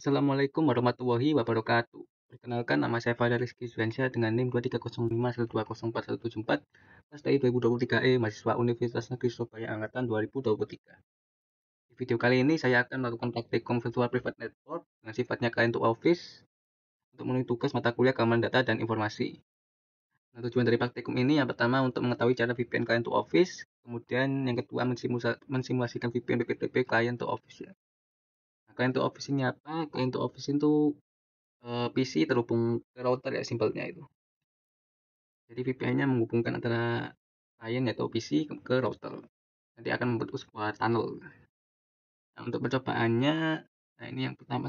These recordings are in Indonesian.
Assalamualaikum warahmatullahi wabarakatuh. Perkenalkan, nama saya Fadil Rizky Zuansyah dengan NIM 2305120474, kelas TI 2023E, mahasiswa Universitas Negeri Surabaya Angkatan 2023. Di video kali ini saya akan melakukan praktikum virtual private network dengan sifatnya client to office untuk memenuhi tugas mata kuliah keamanan data dan informasi. Nah, tujuan dari praktikum ini yang pertama untuk mengetahui cara VPN client to office, kemudian yang kedua mensimulasikan VPN PPTP client to office ya. Nah, client to office ini apa? Client to office itu PC terhubung ke router ya, simpelnya itu. Jadi VPN-nya menghubungkan antara klien atau PC ke router. Nanti akan membentuk sebuah tunnel. Nah, untuk percobaannya, nah ini yang pertama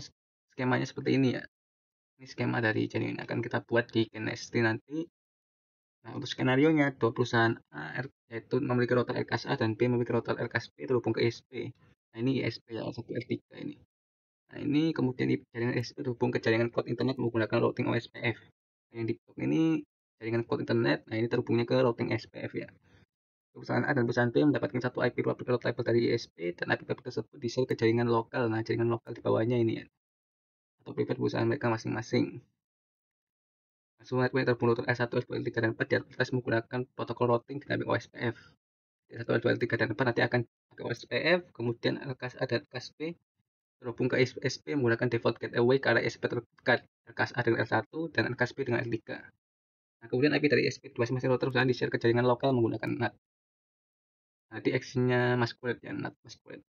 skemanya seperti ini ya. Ini skema dari jaringan yang akan kita buat di KNST nanti. Nah, untuk skenario nya dua perusahaan A yaitu memiliki router RKS A dan B memiliki router RKS B terhubung ke ISP. Nah, ini ISP ya, satu R3 ini. Nah, ini kemudian di jaringan ISP terhubung ke jaringan cloud internet menggunakan routing OSPF. Nah, yang di blok ini jaringan cloud internet. Nah, ini terhubungnya ke routing SPF ya. Perusahaan A dan perusahaan B mendapatkan satu IP public route label dari ISP dan IP public tersebut di-share ke jaringan lokal. Nah, jaringan lokal di bawahnya ini ya, atau private perusahaan mereka masing-masing. Semua network yang terhubung router S1, S2, L3, dan 4 diakses menggunakan protokol routing dinamis OSPF. S1, L2, L3, dan 4 nanti akan pakai OSPF, kemudian LKS A dan LKS B terhubung ke ISP menggunakan default gateway ke arah ISP terdekat, LKS A dengan L1 dan LKS B dengan L3. Nah, kemudian IP dari ISP dua masing-masing router perusahaan di-share ke jaringan lokal menggunakan NAT. Nanti X-nya masquerade ya, NAT masquerade.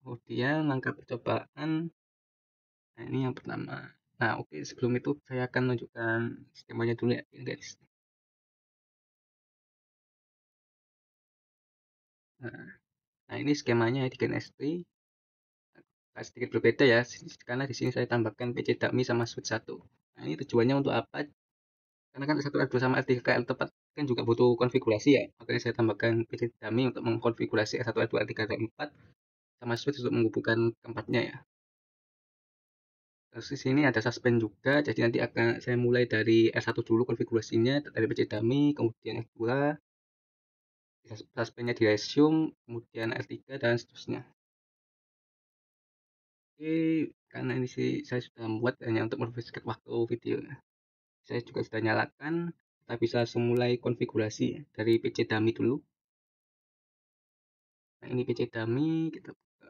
Kemudian langkah percobaan, nah ini yang pertama. Nah, oke, sebelum itu saya akan menunjukkan skemanya dulu ya, guys. Nah, ini skemanya di GNST. Nah, sedikit berbeda ya, karena di sini saya tambahkan PC dummy sama switch 1. Nah, ini tujuannya untuk apa? Karena kan satu R2 sama R3 KL tepat kan juga butuh konfigurasi ya. Makanya saya tambahkan PC dummy untuk mengkonfigurasi R1, R2, R3, dan 4 sama switch untuk menghubungkan keempatnya ya. Terus di sini ada suspend juga, jadi nanti akan saya mulai dari R1 dulu konfigurasinya, dari PC dummy, kemudian R2, suspendnya di resume, kemudian R3, dan seterusnya. Oke, karena ini sih saya sudah membuat hanya untuk mempercepat waktu video. Saya juga sudah nyalakan, kita bisa semulai konfigurasi ya, dari PC dummy dulu. Nah, ini PC dummy, kita buka.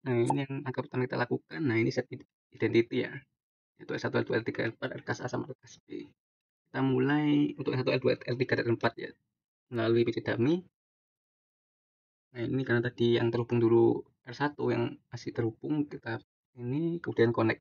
Nah, ini yang akan pertama kita lakukan. Nah, ini set identity ya. Itu S1, L2, L3, L4, RKS A sama RKS B. Kita mulai untuk S1, L2, L3, dan L4 ya, melalui PC dummy. Nah, ini karena tadi yang terhubung dulu R1 yang masih terhubung, kita ini kemudian connect.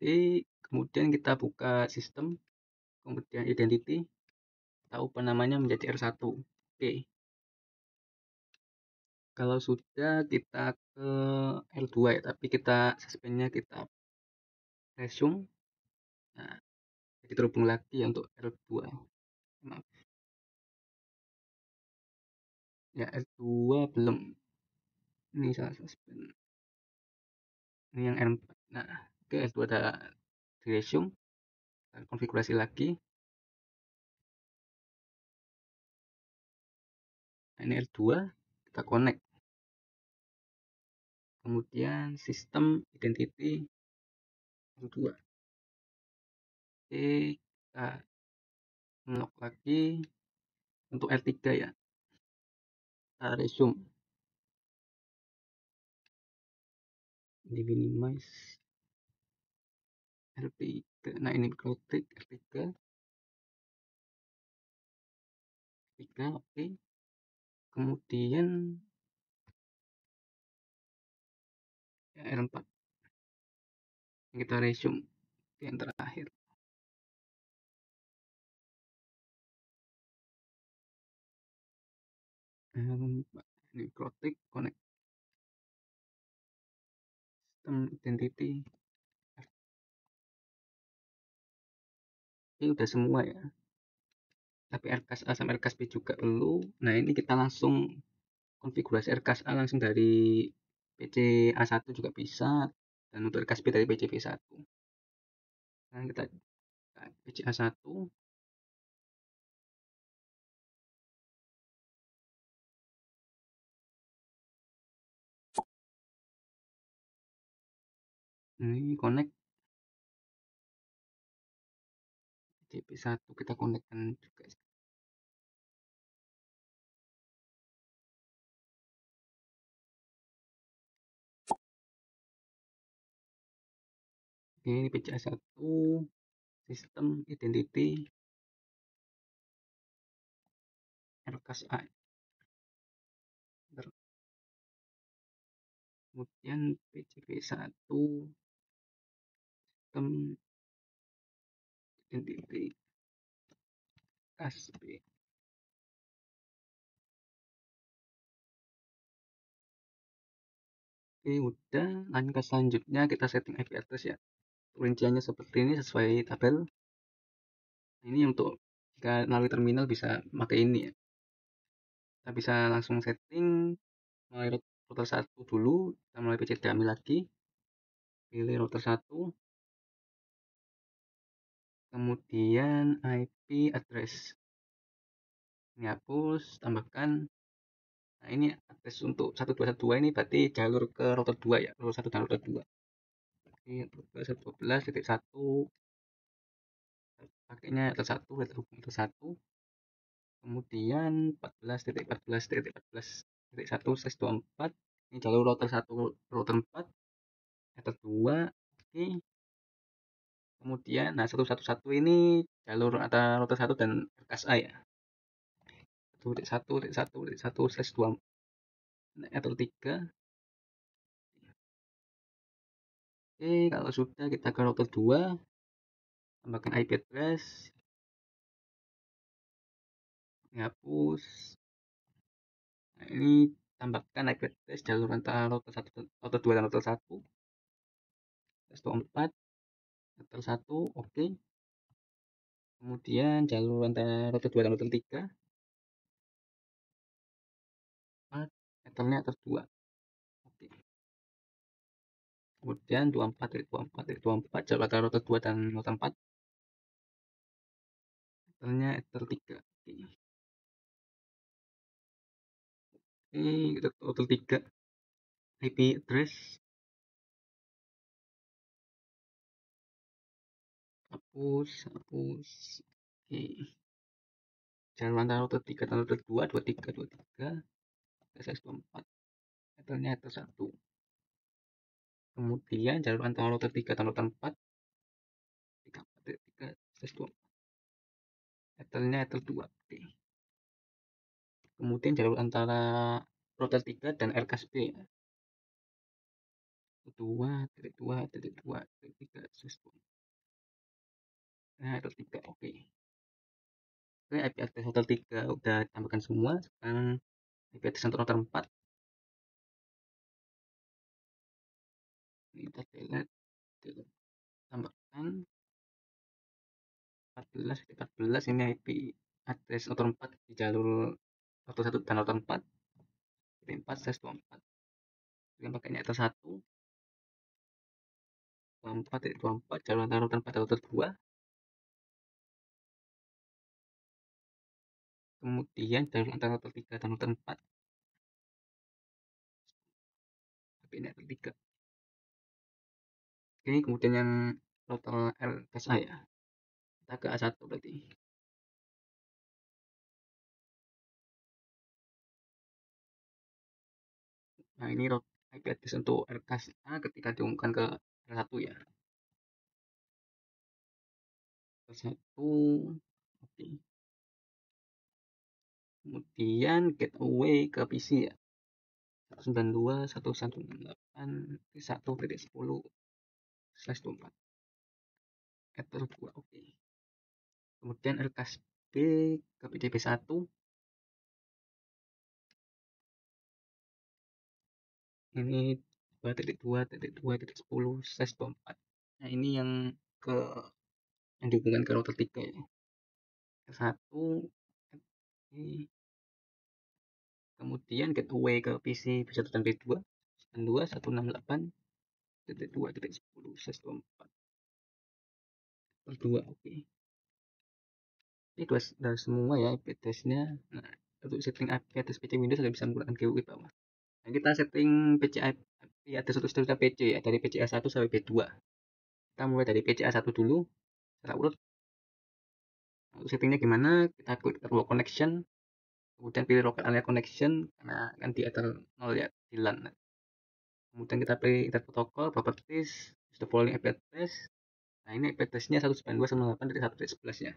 Jadi, kemudian kita buka sistem, kemudian identity, kita ubah namanya menjadi R1. Oke. Kalau sudah kita ke L2 ya, tapi kita suspendnya kita resume. Nah, jadi terhubung lagi ya untuk L2. Maaf. Ya, L2 belum. Ini salah suspend. Ini yang R4. Nah, oke, L2 ada di resume. Kita konfigurasi lagi. Nah, ini L2, kita connect. Kemudian sistem identity L2. Oke, kita unlock lagi untuk R3 ya. Kita resume. Di minimize R3. Nah, ini klik R3. R3, oke. Kemudian ya, R4. Kita resume yang terakhir. Ini klik connect sistem identity. Ini udah semua ya. Tapi RKS A sama RKS B juga perlu. Nah, ini kita langsung konfigurasi RKSA langsung dari PC A1 juga bisa, dan untuk RKSB dari PC V1. Nah, kita PC A1, ini connect PC V1, kita connectkan juga. Ini PC A1, sistem identity RKSA. Kemudian PC V1, sistem identity RKSB. Oke, udah. Lanjut ke selanjutnya, kita setting IP address ya. Rinciannya seperti ini sesuai tabel. Ini untuk jika melalui terminal bisa pakai ini ya. Kita bisa langsung setting melalui router 1 dulu, kita melalui PC dummy lagi, pilih router 1, kemudian IP address. Ini hapus, tambahkan. Nah, ini address untuk 1212 ini berarti jalur ke router 2 ya, router 1 dan router 2. Oke, router 12.1 pakainya router 1, router 1. Kemudian 14.14.14.1/24, ini jalur router 1, router 4, router 2. Oke. Kemudian nah 111 ini jalur antara router 1 dan RKSA ya. 1.1.1.1/2, router 3. Oke, kalau sudah kita ke router 2, tambahkan IP address, hapus. Nah, ini tambahkan IP address jalur antara router 1, router 2 dan router 1, 124, router 1, oke. Kemudian jalur antara router 2 dan router 3, 4, ethernya router 2, oke. Kemudian 24.24.24 jalur antara router 2 dan router 4, ethernya ether 3, oke. Ini router 3, IP address, hapus, oke. Jalur antara router 3 dan router 2, 23, SS24, ethernya ether 1. Kemudian jalur antara router 3 dan router 4, 34.3, SS24, ethernya ether 2, oke. Kemudian jalur antara router 3 dan RKSB ya. 2.2.2.3 SS24. Nah, router 3, oke. Oke, IP address router 3 udah tambahkan semua. Sekarang IP address untuk router 4. Ini kita delete, tambahkan 14 ini IP address router 4 di jalur router 1 dan router 4. 4/24. Yang pakainya router 1, 24.24 jalur antara router 4 dan router 2. Kemudian jalur antara router 3 dan router 4. Pakainya router 3. Ini kemudian yang router RSA ya. Kita ke A1 berarti. Nah, ini IP address untuk RKSA ketika diumumkan ke R1 ya. R1, oke. Kemudian gateway ke PC ya. 192.168.1.10/24. Ether 2, oke. Kemudian RKSB ke PDB1. Ini 2.2.2.10/24. Nah, ini yang ke yang dihubungkan ke router 3 ya. 1, kemudian gateway ke PC B1 dan B2, 92 168.2.10/4 per 2. Oke. Ini sudah semua ya IP address-nya. Nah, untuk setting IP address PC Windows sudah bisa menggunakan GUI bawah. Nah, kita setting PC IP address untuk setiap PC ya, dari PCA 1 sampai B2. Kita mulai dari PCA 1 dulu, secara urut. Untuk settingnya gimana? Kita klik remote connection, kemudian pilih local area connection, karena kan di ether 0 ya, di LAN. Kemudian kita pilih internet protocol, properties, the following IP address. Nah, ini IP address-nya 192.168.1.11 ya.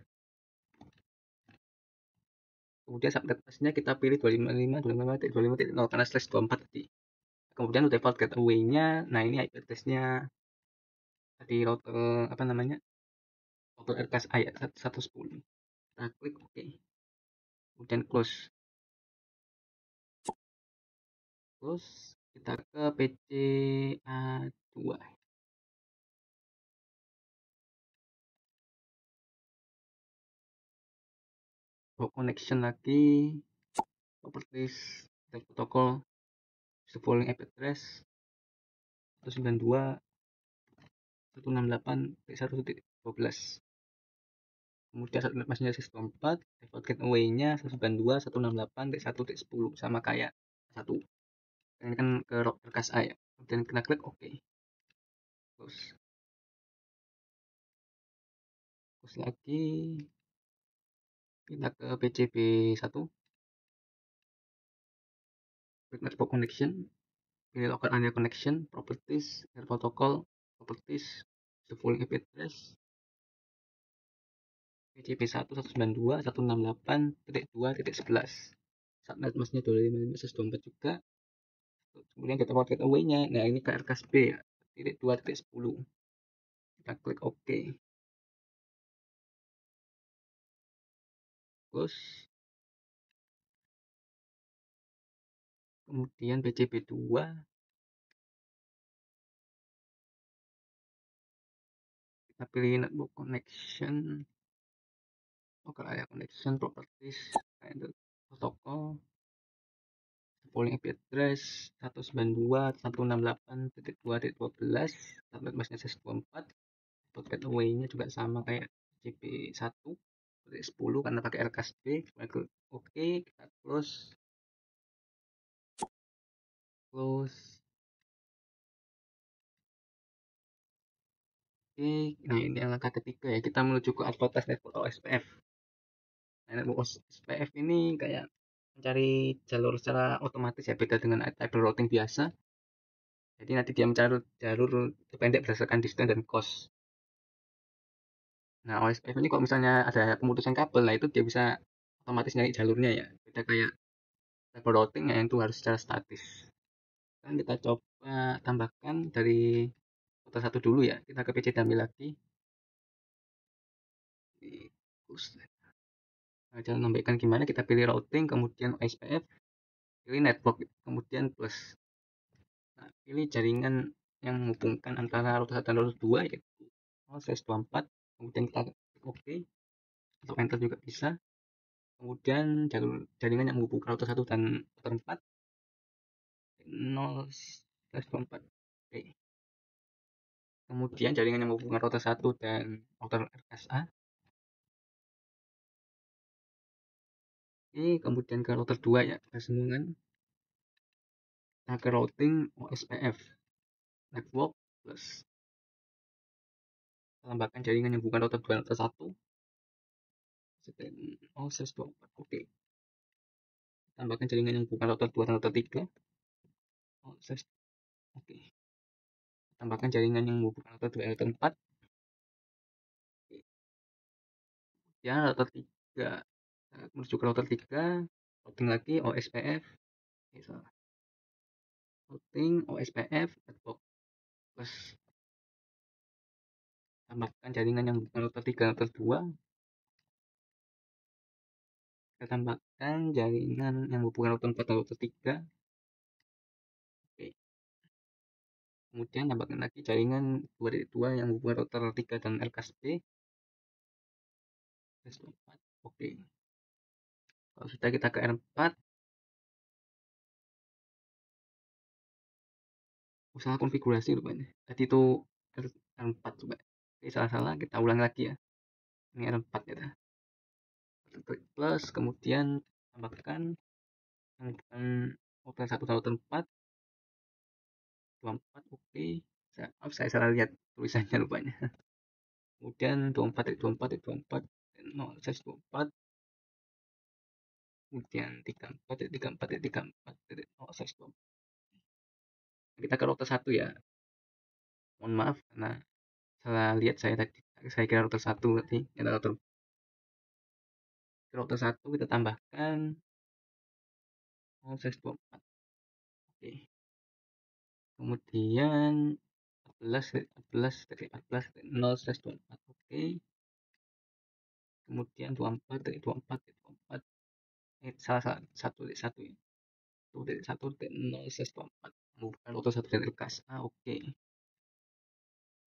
Kemudian subnet masknya kita pilih 255.255.25.0 karena slash 24 tadi. Kemudian untuk default gateway-nya, nah ini IP address-nya tadi router apa namanya? Router RKS A ya 110. Kita klik OK. Kemudian close. Kita ke PCA2. Connection lagi, properties, protocol, the following IP address 192.168.1.12. Kemudian subnet masknya 124, default gateway-nya 192.168.1.10 sama kayak 1. Ini kan ke RKS A ya. Kemudian kita klik OK. Terus lagi kita ke PCB 1, klik network connection, pilih local area connection, properties, air protocol, properties, the following IP address PCB 1 192.168.2.11. Subnet masknya 255.124 juga. Kemudian kita pakai gateway-nya. Nah, ini ke RKS B ya, titik 2.10. Kita klik OK. Terus kemudian PCB 2 kita pilih network connection, local area connection, properties, protocol, following IP address 192.168.2.12, subnet masknya 124. Default gateway-nya juga sama kayak PCB 1 10 karena pakai RKS B. Oke, kita close. Oke, nah ini yang langkah ketiga ya, kita menuju ke advanced network OSPF. Nah, network OSPF ini kayak mencari jalur secara otomatis ya, beda dengan table routing biasa. Jadi nanti dia mencari jalur terpendek berdasarkan distance dan cost. Nah, OSPF ini kalau misalnya ada pemutusan kabel, nah itu dia bisa otomatis nyari jalurnya ya. Beda kayak table routing yang itu harus secara statis. Kan kita coba tambahkan dari router 1 dulu ya. Kita ke PC dummy lagi. Nah, cara menambahkan gimana? Kita pilih routing, kemudian OSPF, pilih network, kemudian plus. Nah, pilih jaringan yang menghubungkan antara router 1 dan router 2 yaitu 0/24. Kemudian kita klik OK atau enter juga bisa. Kemudian jaringan yang menghubungkan router 1 dan router 4 0/24. Oke. Kemudian jaringan yang menghubungkan router 1 dan router RSA. Oke, kemudian ke router 2 ya, kita sambungan. Nah, ke routing OSPF network plus tambahkan jaringan yang bukan router 2 dan router 1. Oh, 124. Oke. Tambahkan jaringan yang bukan router 2 dan router 3. Oh, oke. Tambahkan jaringan yang bukan router 2 dan router 4. Oke. Ya, router 3. Menuju ke router 3. Routing lagi OSPF. Oke, salah. Routing OSPF network plus tambahkan jaringan yang bukan router 3 dan router 2. Kita tambahkan jaringan yang bukan router 4 dan router 3. Oke. Kemudian tambahkan lagi jaringan 2.2 yang hubungan router 3 dan RKSB. Oke. Kalau sudah kita ke R4, usaha konfigurasi rupanya. Tadi itu R4 coba. Oke, salah-salah kita ulang lagi ya. Ini R4 ya. Klik plus, kemudian tambahkan yang bukan router 1 router 4, 24, oke. Saya salah lihat tulisannya rupanya. Kemudian 24, 24, 24, 0, 24, kemudian 34, 34, 34, 0, 24. Kita ke router 1 ya. Mohon maaf karena salah lihat saya tadi. Saya kira router 1 tadi. Kita router 1 kita tambahkan 0/24. Oke. Kemudian 14, 14, 14, 0/24. Oke. Kemudian 24, 24, 24. Salah salah 1 ya. 1.1.0/24. Bukan router 1 dari LKS. Oke.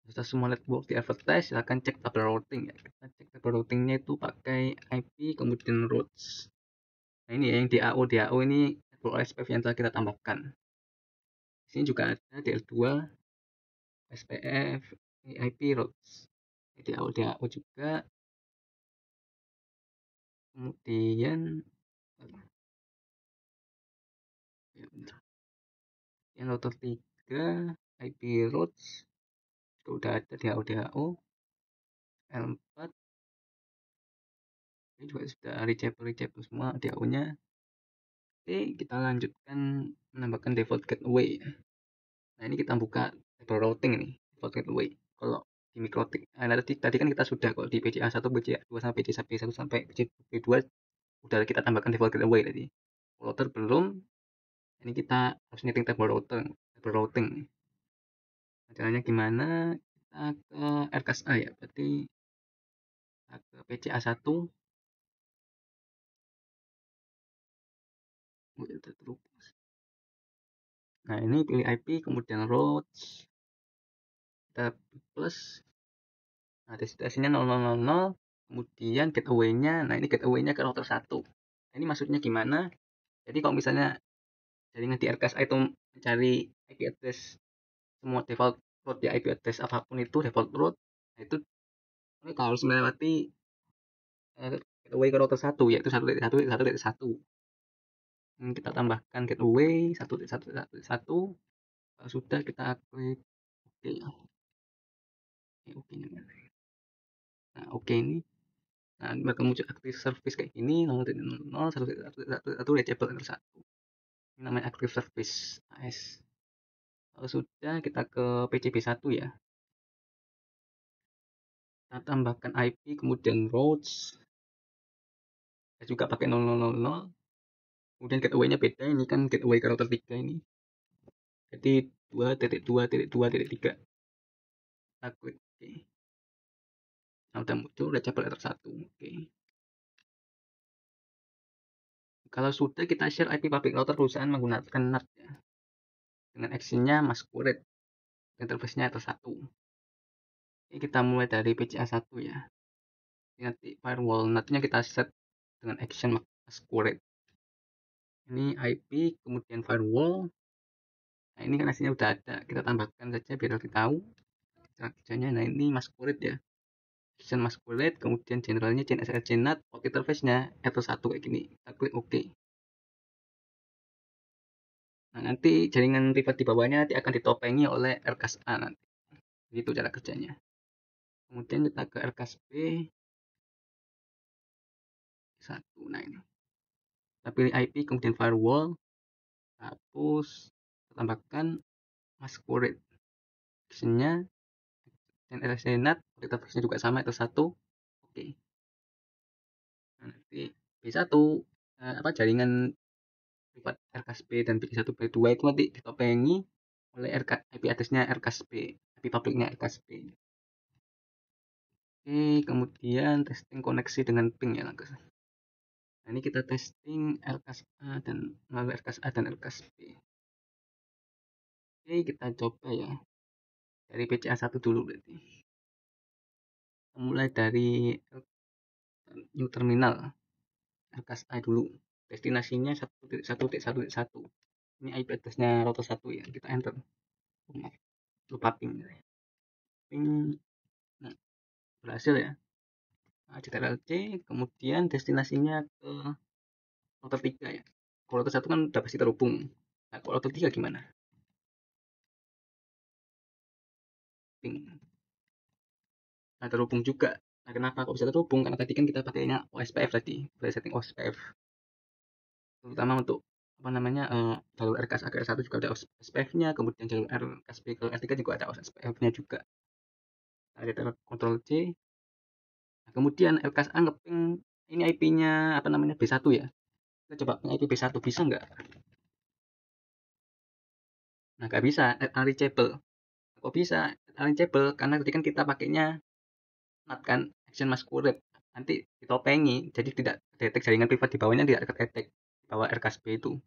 Setelah semua network di advertise, silahkan cek tabel routing ya. Kita cek tabel routingnya itu pakai IP kemudian routes. Nah ini ya yang DAO ini network OSPF yang telah kita tambahkan. Di sini juga ada DL2, SPF, IP routes. DAO juga. Kemudian ya bentar. Yang router 3 IP routes sudah ada DAO L4 ini juga sudah reachable semua DAO-nya. Oke, kita lanjutkan menambahkan default gateway. Nah, ini kita buka table routing nih, default gateway. Kalau di mikrotik, tadi kan kita sudah kalau di PCA1, PCA2 sampai PCA1 sampai PCA2 udah kita tambahkan default gateway tadi. Router belum, ini kita harus setting table routing. Nah, caranya gimana? Kita ke RKSA ya, berarti kita ke PCA1. Nah, ini pilih IP, kemudian routes, kita plus. Nah, destinasinya 0000, kemudian gateway-nya. Nah, ini gateway-nya ke router 1. Nah, ini maksudnya gimana? Jadi kalau misalnya jaringan di RKS itu mencari IP address semua default route ya, IP address apapun itu default route, nah itu mereka harus melewati gateway ke router 1 yaitu 1.1.1.1. Ini kita tambahkan gateway 1.1.1.1. Kalau sudah kita klik oke. Oke. Nah, oke ini. Nah, bakal muncul active service kayak gini, 0.0, 1.1.1 reachable enter 1. Ini namanya active service AS. Kalau sudah kita ke PCB1 ya. Kita tambahkan IP kemudian routes. Saya juga pakai 0000. Kemudian gateway-nya beda, ini kan gateway ke router 3 ini. Jadi 2.2.2.3. Kita klik oke. Nah, udah muncul reachable enter 1. Oke. Kalau sudah kita share IP public router perusahaan menggunakan NAT ya. Dengan actionnya masquerade. Interface-nya enter 1. Ini kita mulai dari PCA1 ya. Ini nanti firewall nantinya kita set dengan action masquerade. Ini IP kemudian firewall. Nah, ini kan hasilnya udah ada, kita tambahkan saja biar kita tahu cara kerjanya. Nah, ini masquerade ya, action masquerade, kemudian generalnya chain SRC NAT, port interface-nya R1 kayak gini. Kita klik OK. Nah, nanti jaringan privat di bawahnya nanti akan ditopengi oleh RKS A nanti. Begitu cara kerjanya. Kemudian kita ke RKS B 1. Nah, ini. Kita pilih IP kemudian firewall, hapus, tambahkan masquerade. Actionnya dan RSC NAT, port interface-nya juga sama R1. Oke. Nah, nanti B1 jaringan privat RKSP dan B1 B2 itu nanti ditopengi oleh IP address-nya RKSP, IP public-nya RKSP. Oke, kemudian testing koneksi dengan ping ya langsung. Nah, ini kita testing RKSA dan melalui RKSA dan RKSP. Oke, kita coba ya. Dari PCA1 dulu berarti. Mulai dari new terminal RKSA dulu. Destinasinya 1.1.1.1. Ini IP address-nya router 1 ya. Kita enter. lupa ping. Nah, berhasil ya. Nah, Ctrl C, kemudian destinasinya ke router 3 ya. Kalau router 1 kan udah pasti terhubung. Nah, kalau router 3 gimana? Ping. Nah, terhubung juga. Nah, kenapa kok bisa terhubung? Karena tadi kan kita pakainya OSPF tadi, setting OSPF. Terutama untuk apa namanya jalur RKS ke R1 juga ada OSPF-nya, kemudian jalur RKSB ke R3 juga ada OSPF-nya juga. Nah, kita Ctrl C. Nah, kemudian RKS A ngeping ini IP-nya apa namanya B1 ya. Kita coba ping IP B1 bisa nggak? Nah, nggak bisa, unreachable. Kok bisa unreachable? Karena tadi kan kita pakainya NAT kan, action masquerade. Nanti ditopengi, jadi tidak detek jaringan privat di bawahnya tidak kedetek di bawah RKSB itu.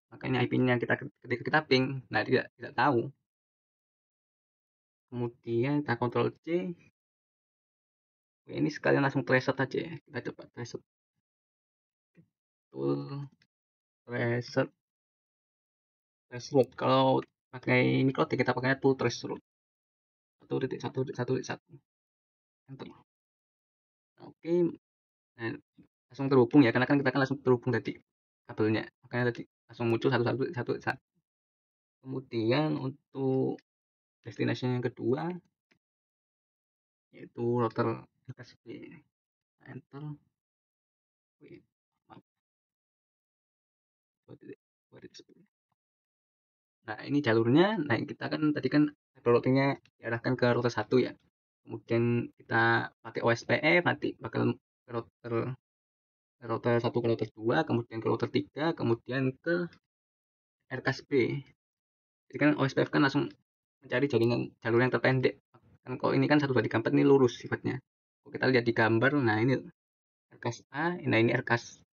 Makanya IP-nya kita ketika kita ping, nah tidak tahu. Kemudian kita Ctrl C. Oke, ini sekalian langsung tracer aja ya. Kita coba tracer tool tracer root. Kalau pakai microtik kita pakainya tool tracer root. 1.1.1.1. Enter. Oke, nah, langsung terhubung ya karena kan kita kan langsung terhubung tadi kabelnya. Makanya tadi langsung muncul 1.1.1.1. Kemudian untuk destinasi yang kedua yaitu router RKSB. Enter. Wait, maaf, 2.10. Nah, ini jalurnya. Nah, kita kan tadi kan routingnya diarahkan ke router 1 ya. Kemudian kita pakai OSPF, nanti bakal ke router 1 ke router 2, kemudian ke router 3, kemudian ke RKSB. Jadi kan OSPF kan langsung mencari jaringan jalur yang terpendek. Kan kalau ini kan 1, 2, 3, 4 ini lurus sifatnya. Kalau kita lihat di gambar, nah ini RKS A, nah ini RKS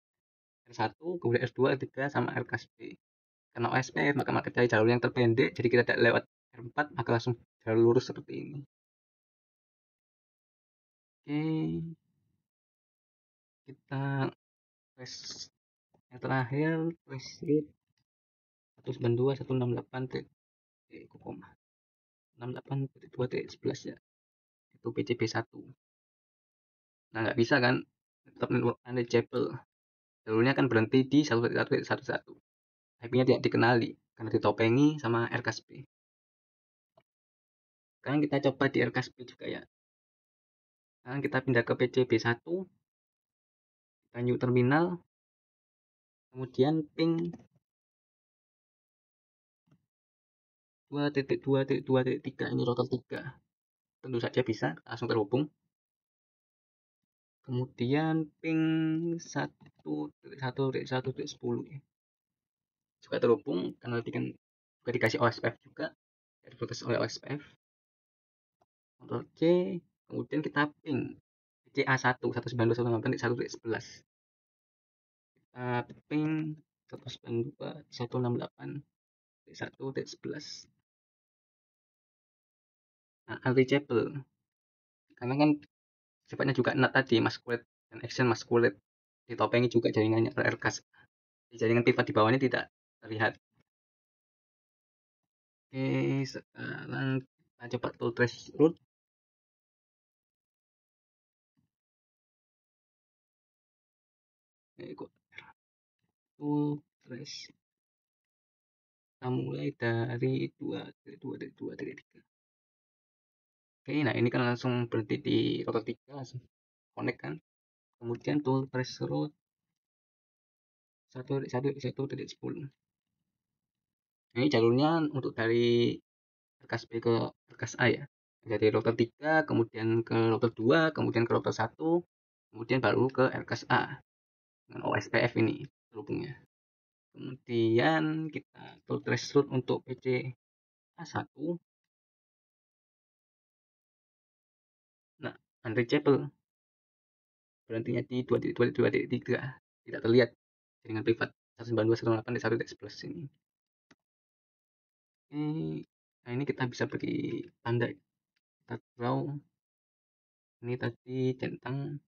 R1, kemudian R2, R3, sama RKS B. Karena OSPF maka cari jalur yang terpendek, jadi kita tidak lewat R4 maka langsung jalur lurus seperti ini. Oke, kita tes yang terakhir tes rate 192.168.68.2.11 ya, itu PCB1. Nah, nggak bisa kan, tetap unreachable. Jalurnya kan berhenti di 1.1.1.1. IP-nya tidak dikenali karena ditopengi sama RKSB. Sekarang kita coba di RKSB juga ya. Sekarang kita pindah ke PCB1, kita new terminal, kemudian ping 2.2.2.3 ini router 3. Tentu saja bisa langsung terhubung. Kemudian ping 1.1.1.10 ya. Juga terhubung karena tadi kan juga dikasih OSPF juga, diprotes oleh OSPF. Ctrl C, kemudian kita ping CA1 192.168.1.11. Kita ping 192.168.1.11. Nah, unreachable karena kan sifatnya juga NAT tadi, masquerade dan action masquerade. Ditopengi juga jaringannya RKS. Jaringan privat di bawahnya tidak terlihat. Oke, sekarang kita coba tool trace root. Tool trace. Kita mulai dari 2.2.2.3. Oke, nah ini kan langsung berhenti di router 3, langsung connect kan. Kemudian tool trace root 1.1.1.10. Ini jalurnya untuk dari RKS B ke RKS A ya. Dari router 3, kemudian ke router 2, kemudian ke router 1, kemudian baru ke RKS A dengan OSPF ini terhubungnya. Kemudian kita tool trace root untuk PC A1. Nah, unreachable. Berhentinya di 2.2.2.3. Tidak terlihat jaringan privat 192.168.1.11 ini. Nah ini kita bisa beri tanda. Kita draw. Ini tadi centang.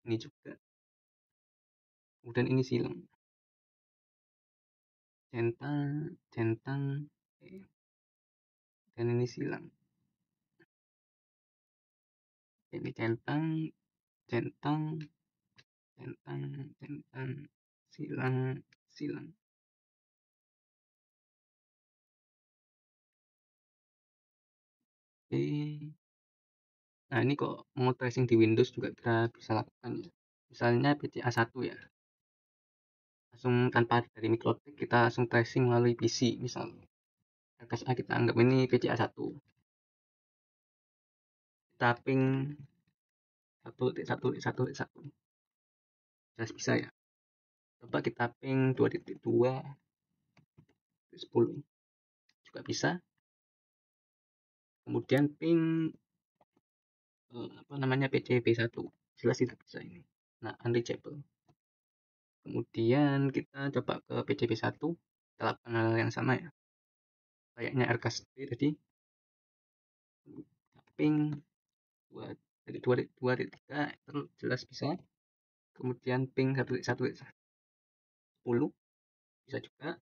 Ini juga. Kemudian ini silang. Centang. dan ini silang. Ini centang, centang, centang, centang, silang, silang. Oke. Nah, ini kok mau tracing di Windows juga kita bisa lakukan ya. Misalnya PCA1 ya. Langsung tanpa dari mikrotik kita langsung tracing melalui PC misalnya. RKSA kita anggap ini PCA1. Kita ping 1.1.1.1. Jelas bisa ya. Coba kita ping 2.2.10 juga bisa. Kemudian ping PCB1 jelas tidak bisa ini. Nah, unreachable. Kemudian kita coba ke PCB1, kita lakukan hal yang sama ya. Kayaknya RKSB tadi. Ping 2.3 jelas bisa. Kemudian ping 1.1.10 bisa juga.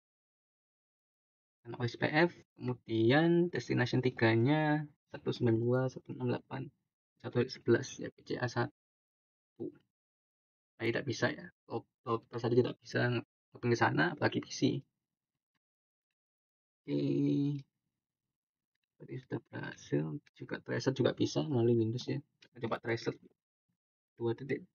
Dan OSPF, kemudian destination 3-nya 192.168.111 ya, PCA1. Nah, tidak bisa ya. Router saja tidak bisa ke sana, apalagi PC. Oke, tadi sudah berhasil. Juga tracer juga bisa melalui Windows ya. Kita coba tracer 2.2.3.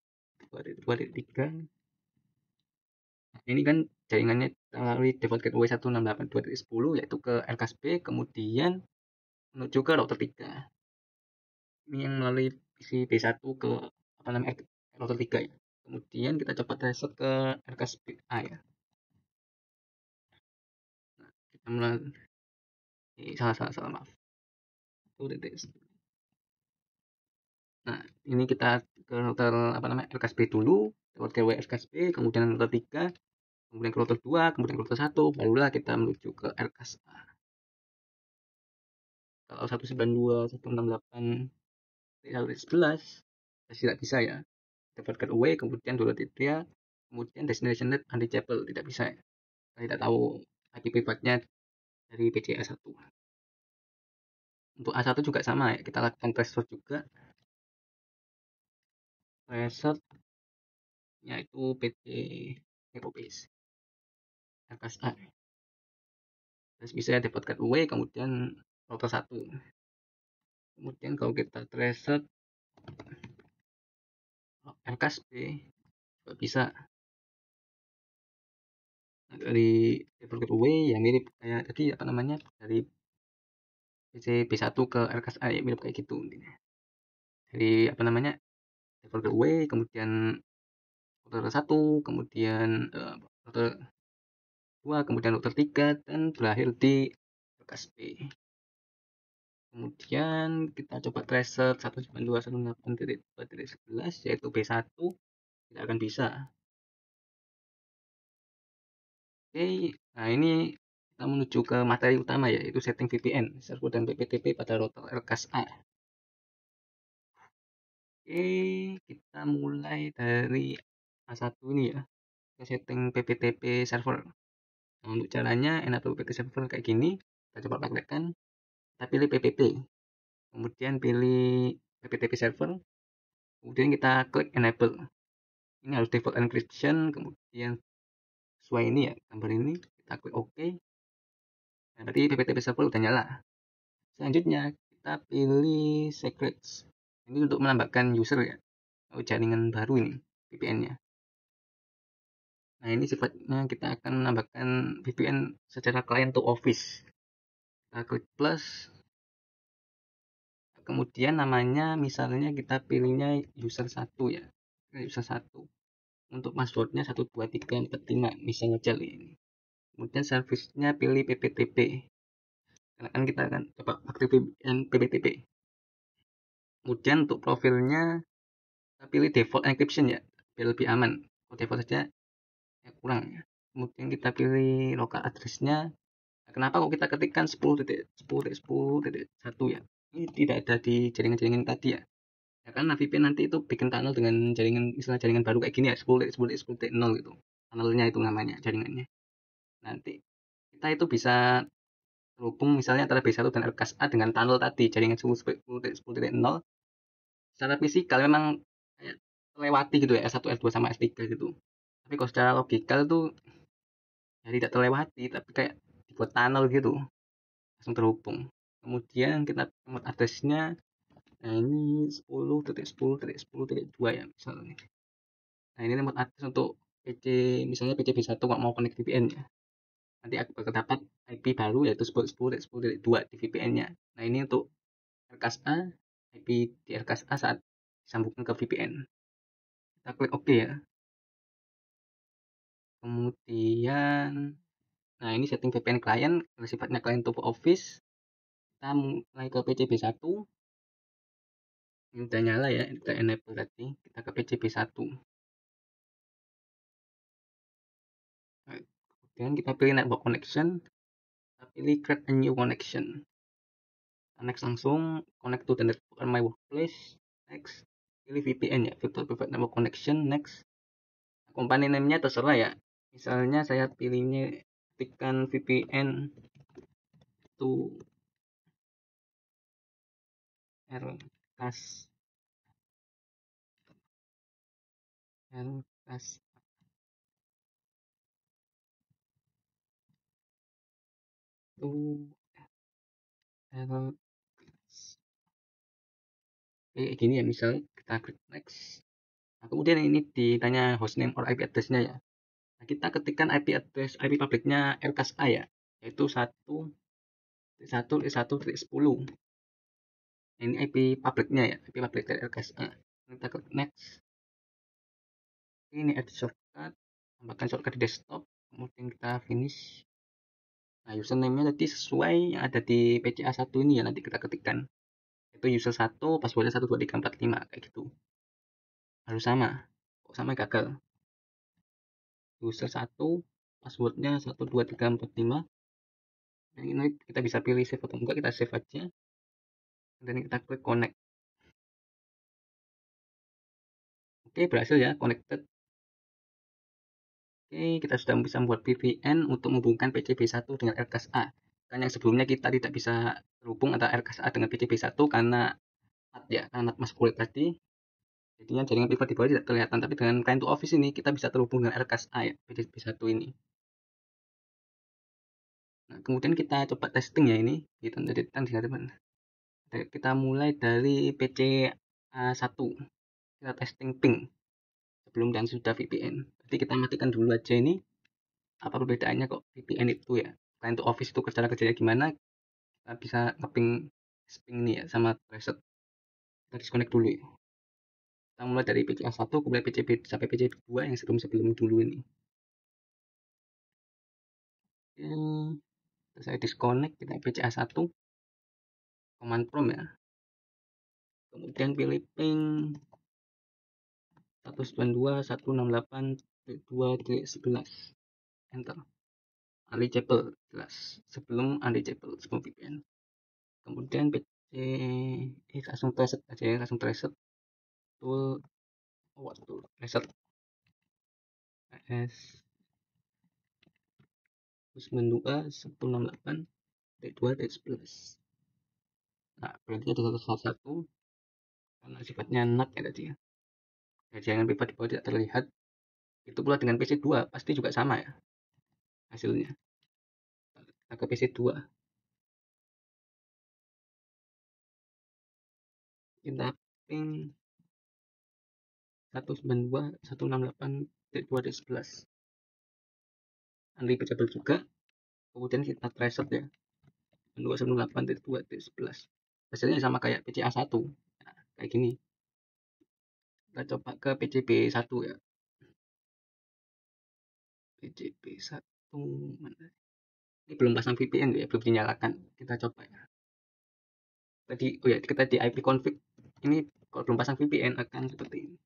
Nah, ini kan jaringannya melalui default gateway 168.2.10 yaitu ke RKSB, kemudian menuju ke router 3. Ini yang melalui PC B1 ke router 3 ya. Kemudian kita coba tracer ke RKSB A ya. Nah, kita melalui salah maaf. Nah, ini kita ke router RKSB dulu, default gateway RKSB, kemudian router 3, kemudian ke router 2, kemudian ke router 1, barulah kita menuju ke RKSA. Kalau 192.168.111 tidak bisa ya. Default gateway, kemudian router 3, kemudian destination net unreachable, tidak bisa ya. Kita tidak tahu IP privatnya dari PCA1. Untuk A1 juga sama ya, kita lakukan transfer juga. Tracer yaitu PT Europes RKSA. Terus bisa default gateway, kemudian router 1. Kemudian kalau kita tracer RKSB juga bisa dari default gateway yang mirip kayak tadi dari PC B1 ke RKSA ya, mirip kayak gitu intinya. Dari default gateway, kemudian router 1, kemudian router 2, kemudian router 3, dan berakhir di RKSB. Kemudian kita coba tracer 192.168.2.11 yaitu B1, tidak akan bisa. Oke, nah ini kita menuju ke materi utama ya, yaitu setting VPN, server dan PPTP pada router RKSA. Oke, kita mulai dari A1 ini ya, ke setting PPTP server. Nah, untuk caranya enable PPTP server kayak gini, kita coba praktekkan. Kita pilih PPP, kemudian pilih PPTP server, kemudian kita klik enable. Ini harus default encryption, kemudian sesuai ini ya, gambar ini, kita klik OK. Nah, berarti PPTP server udah nyala. Selanjutnya kita pilih secrets. Ini untuk menambahkan user ya, jaringan baru ini VPN-nya. Nah, ini sifatnya kita akan menambahkan VPN secara client to office. Kita klik plus. Kemudian namanya misalnya kita pilihnya user 1 ya. User 1. Untuk passwordnya 12345 misalnya aja ini. Kemudian service-nya pilih PPTP. Karena kan kita akan coba aktif VPN PPTP. Kemudian untuk profilnya kita pilih default encryption ya, biar lebih aman. Kalau default saja ya kurang ya. Kemudian kita pilih local address-nya. Nah, kenapa kok kita ketikkan 10.10.10.1 ya? Ini tidak ada di jaringan-jaringan tadi ya. Ya kan VPN nanti itu bikin tunnel dengan jaringan baru kayak gini ya, 10.10.10.0 gitu. Tunnelnya itu namanya, jaringannya. Nanti kita itu bisa terhubung misalnya antara B1 dan RKS A dengan tunnel tadi jaringan 10.10.0 secara fisikal memang kayak terlewati gitu ya S1 S2 sama S3 gitu, tapi kalau secara logikal tuh ya tidak terlewati tapi kayak dibuat tunnel gitu langsung terhubung. Kemudian kita remote address-nya, nah ini 10.10.10.2 ya misalnya. Nah ini remote address untuk PC, misalnya PC B1 nggak mau connect VPN ya, nanti bakal dapat IP baru yaitu 10.10.10.2 di VPN-nya. Nah ini untuk RKS A, IP di RKS A saat disambungkan ke VPN. Kita klik OK ya. Kemudian, nah ini setting VPN client, kalau sifatnya client to office. Kita mulai ke PCB1. Ini udah nyala ya, kita enable tadi. Kita ke PCB1. Nah, kemudian kita pilih network connection. Kita pilih create a new connection. Next langsung connect to the network on my workplace. Next, pilih VPN ya, virtual private network connection. Next, company name-nya terserah ya. Misalnya saya pilihnya ketikkan VPN to RKS RKS to RKS. Kayak gini ya, misal kita klik next. Nah, kemudian ini ditanya hostname or IP address-nya ya. Nah, kita ketikkan IP address, IP public-nya RKS A ya, yaitu 1.1.1.10. Ini IP public-nya ya, IP public dari RKS A. Kita klik next. Ini add shortcut, tambahkan shortcut di desktop, kemudian kita finish. Nah, username-nya tadi sesuai yang ada di PCA1 ini ya, nanti kita ketikkan. Itu user 1, passwordnya 12345, kayak gitu. Harus sama. Kok sama gagal? User 1, passwordnya 12345. Nah, ini kita bisa pilih save atau enggak, kita save aja. Dan kita klik connect. Oke, berhasil ya, connected. Oke, kita sudah bisa membuat VPN untuk menghubungkan PC B1 dengan RKS A. Kan yang sebelumnya kita tidak bisa terhubung antara RKS A dengan PC B1 karena NAT ya, karena NAT mas kulit tadi. Jadinya jaringan privat di bawah tidak kelihatan, tapi dengan client to office ini kita bisa terhubung dengan RKS A ya, PC B1 ini. Nah, kemudian kita coba testing ya ini. Kita mulai dari PC A1. Kita testing ping sebelum dan sudah VPN. Jadi kita matikan dulu aja ini. Apa perbedaannya kok VPN itu ya? Client to office itu cara kerjanya gimana? Kita bisa ngeping ping ini ya sama reset. Kita disconnect dulu ya. Kita mulai dari PC A1 kemudian PCB sampai PCB2 yang sebelum-sebelum dulu ini. Oke, saya disconnect, kita PC A1 command prompt ya. Kemudian pilih ping 192.168.2.11. Enter. Unreachable jelas. Sebelum unreachable, sebelum VPN. Kemudian PC langsung reset aja ya, langsung reset tool reset s 92.168.2.11. Nah, berarti ada satu karena sifatnya NAT ya tadi ya. Jaringan pipa di bawah tidak terlihat. Itu pula dengan PC2 pasti juga sama ya hasilnya. Kita ke PC2. Kita ping 192.168.2.11. Unreachable juga. Kemudian kita reset ya. 298.2.11. Hasilnya sama kayak PCA1. Nah, kayak gini. Kita coba ke PCB1 ya. PCB1 mana? Ini belum pasang VPN ya, belum dinyalakan. Kita coba ya. Tadi kita di IP config. Ini kalau belum pasang VPN akan seperti ini.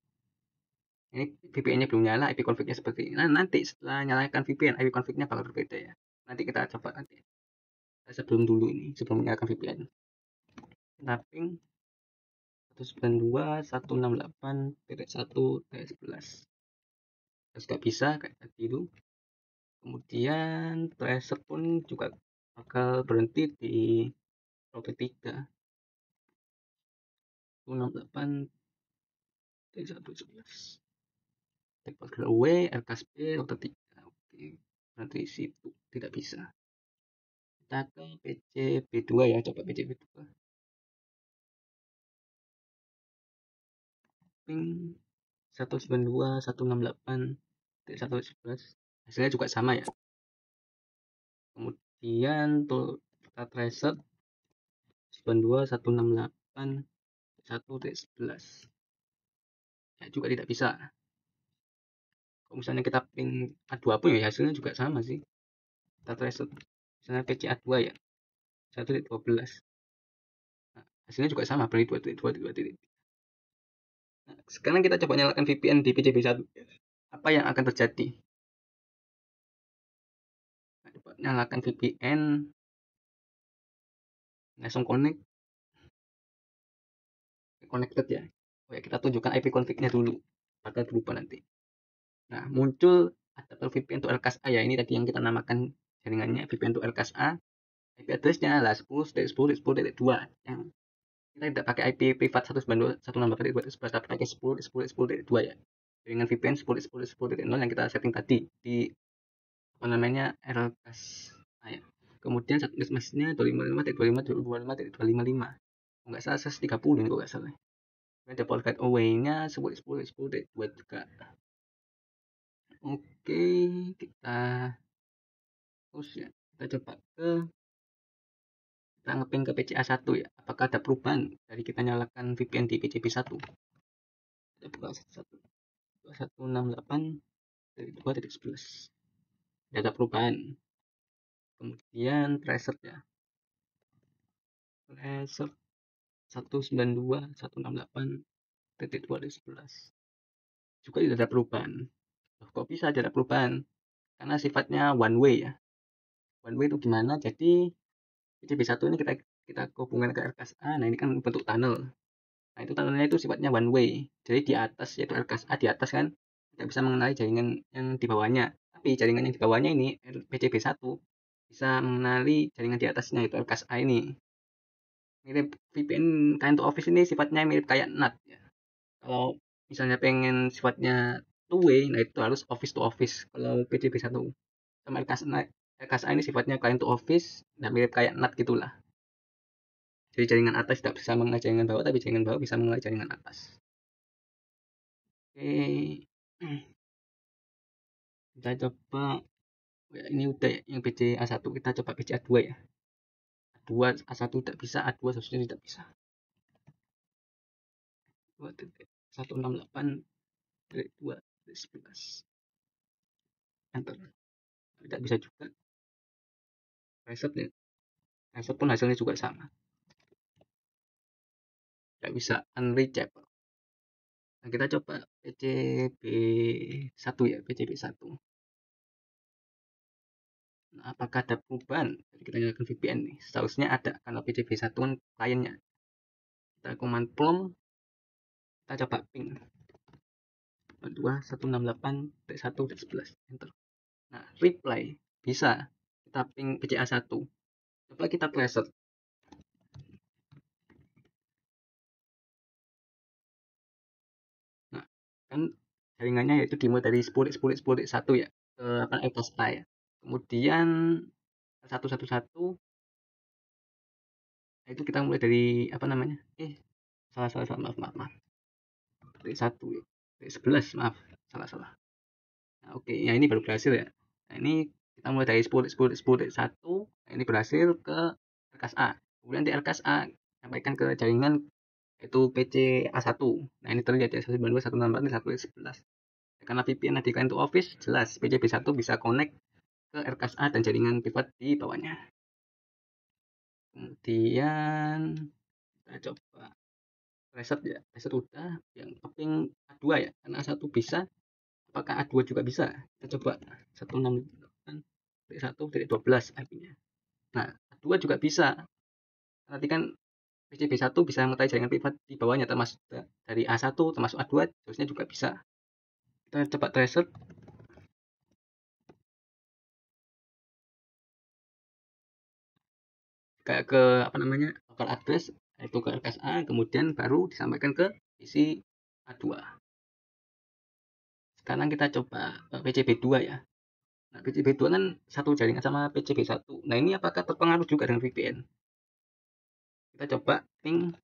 Ini VPN-nya belum nyala, IP config-nya seperti ini. Nah, nanti setelah nyalakan VPN, IP config-nya bakal berbeda ya. Nanti kita coba nanti. Sebelum dulu ini, sebelum menyalakan VPN. Kita ping 192.168.1.11. Terus gak bisa kayak tadi itu. Kemudian tracer pun juga bakal berhenti di router 3 168.1.11 Default away RKSP router 3. Oke, berarti situ tidak bisa. Kita ke PC B2 ya, coba PC B2 ping 192.168.1.11 hasilnya juga sama ya. Kemudian tuh kita reset 192.168.1.11 ya, juga tidak bisa. Kalau misalnya kita ping A2 pun ya hasilnya juga sama sih. Kita reset misalnya PC A2 ya 1.12. Nah, hasilnya juga sama, berarti 2.2. Nah, sekarang kita coba nyalakan VPN di PC B1. Apa yang akan terjadi? Nah, coba nyalakan VPN, langsung connected ya. Oh ya, kita tunjukkan IP config-nya dulu. Bakal berubah nanti. Nah, muncul adapter VPN to LKS A ya. Ini tadi yang kita namakan jaringannya VPN to LKS A. IP address-nya lah 10.10.10.2 yang kita tidak pakai IP privat 192.168.2.11 tapi pakai 10.10.10.2 ya. Jaringan VPN 10.10.10.0 yang kita setting tadi di apa namanya LKS A ya. Kemudian satu mesh-nya 255.25.25.255. Enggak salah 130 ini kok enggak salah. Default away-nya 10.10.10.2 juga. Oke, kita terus ya. Kita coba kita ngeping ke PCA1 ya. Apakah ada perubahan dari kita nyalakan VPN di PCB1? Kita buka 168.2.11. Tidak ada perubahan. Kemudian reset ya. Reset 192.168.2.11. Juga tidak ada perubahan. Kok bisa tidak ada perubahan? Karena sifatnya one way ya. One way itu gimana? Jadi PCB1 ini kita hubungkan ke RKS A. Nah, ini kan bentuk tunnel. Nah, itu tunnelnya itu sifatnya one way. Jadi di atas yaitu RKS A di atas kan tidak bisa mengenali jaringan yang di bawahnya. Tapi jaringan yang di bawahnya ini PCB1 bisa mengenali jaringan di atasnya yaitu RKS A ini. Mirip VPN client to office ini sifatnya mirip kayak NAT ya. Kalau misalnya pengen sifatnya two way, nah itu harus office to office. Kalau PCB1 sama RKS A ini sifatnya client to office, nah mirip kayak NAT gitulah. Jadi jaringan atas tidak bisa mengenai jaringan bawah, tapi jaringan bawah bisa mengenai jaringan atas. Oke, kita coba ya, ini udah yang PC A1, kita coba PC A2 ya. A2 A1 tidak bisa, A2 seharusnya tidak bisa. 2.168.2.11 enter. Tidak bisa juga. Reset ya. Reset pun hasilnya juga sama. Tidak bisa, unreachable. Nah, kita coba PCB1 ya, PCB1. Nah, apakah ada perubahan? Jadi kita nyalakan VPN nih. Seharusnya ada, karena PCB1 kan kliennya. Kita command prompt, kita coba ping 2.168.1.11 enter. Nah, reply bisa. Kita ping PCA1. Coba kita reset. Nah, kan jaringannya yaitu dimulai dari 10.10.10.1 ya ke apa A ya. Kemudian 111 itu kita mulai dari apa namanya? Salah maaf. Dari 1 ya. Dari 11 maaf. Salah. Nah, oke, ya ini baru berhasil ya. Nah, ini kita mulai dari 10.10.10.1. Nah, ini berhasil ke RKS A. Kemudian di RKS A sampaikan ke jaringan itu PC A1. Nah, ini terlihat ya 192.168.1.11. Karena VPN tadi kan itu office, jelas PCB1 bisa connect ke RKS A dan jaringan privat di bawahnya. Kemudian kita coba reset ya. Reset udah, yang ping A2 ya. Karena A1 bisa, apakah A2 juga bisa? Kita coba 168.1.12 IP-nya. Nah, A2 juga bisa. Nanti kan PCB1 bisa mengetahui jaringan privat di bawahnya termasuk dari A1 termasuk A2 harusnya juga bisa. Kita coba reset. kayak ke apa namanya local address itu ke RKSA, kemudian baru disampaikan ke isi A2. Sekarang kita coba PCB2 ya. Nah, PCB2 kan satu jaringan sama PCB1. Nah, ini apakah terpengaruh juga dengan VPN? Kita coba ping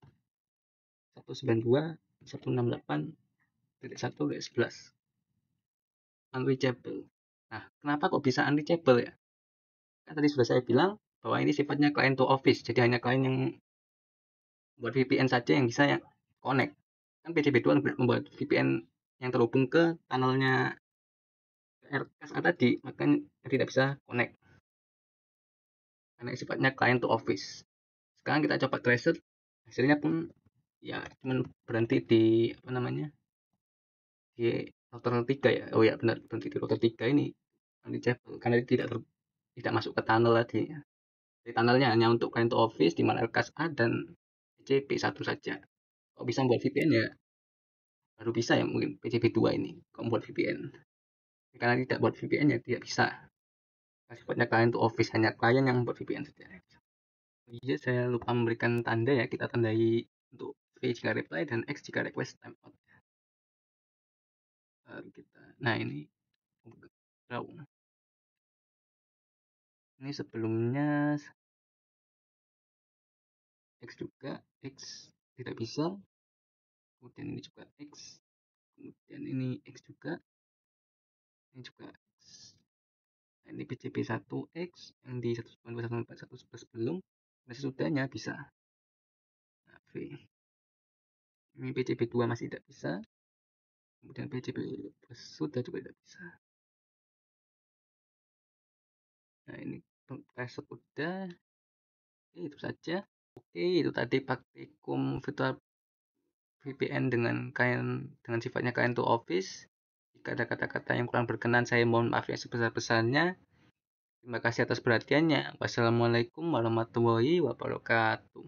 192.168.1.11 unreachable. Nah, kenapa kok bisa unreachable ya? Kan tadi sudah saya bilang bahwa ini sifatnya client to office, jadi hanya klien yang buat VPN saja yang bisa yang connect. Kan PCB2 membuat VPN yang terhubung ke tunnelnya RSA tadi, makanya tidak bisa connect. Karena sifatnya client to office. Sekarang kita coba tracer, hasilnya pun ya cuman berhenti di apa namanya di router 3 ya. Oh ya benar, berhenti di router 3 ini unreachable karena tidak masuk ke tunnel tadi. Jadi tunnelnya hanya untuk client to office di mana RKS A dan PCB1 saja. Kalau bisa membuat VPN ya baru bisa ya mungkin PCB2 ini kalau membuat VPN. Karena tidak buat VPN ya tidak bisa. Sifatnya client to office, hanya klien yang membuat VPN saja. Iya, saya lupa memberikan tanda ya. Kita tandai untuk V jika reply dan X jika request timeout. Nah ini ini sebelumnya X juga, X tidak bisa, kemudian ini juga X, kemudian ini X juga, ini juga X. Nah, ini PCB1X yang di 192.141 sebelum masih sudahnya bisa. Nah, V ini PCB2 masih tidak bisa, kemudian PCB sudah juga tidak bisa. Nah ini reset udah. Oke, itu saja. Oke, itu tadi praktikum virtual VPN dengan sifatnya client to office. Jika ada kata-kata yang kurang berkenan, saya mohon maaf yang sebesar-besarnya. Terima kasih atas perhatiannya. Wassalamualaikum warahmatullahi wabarakatuh.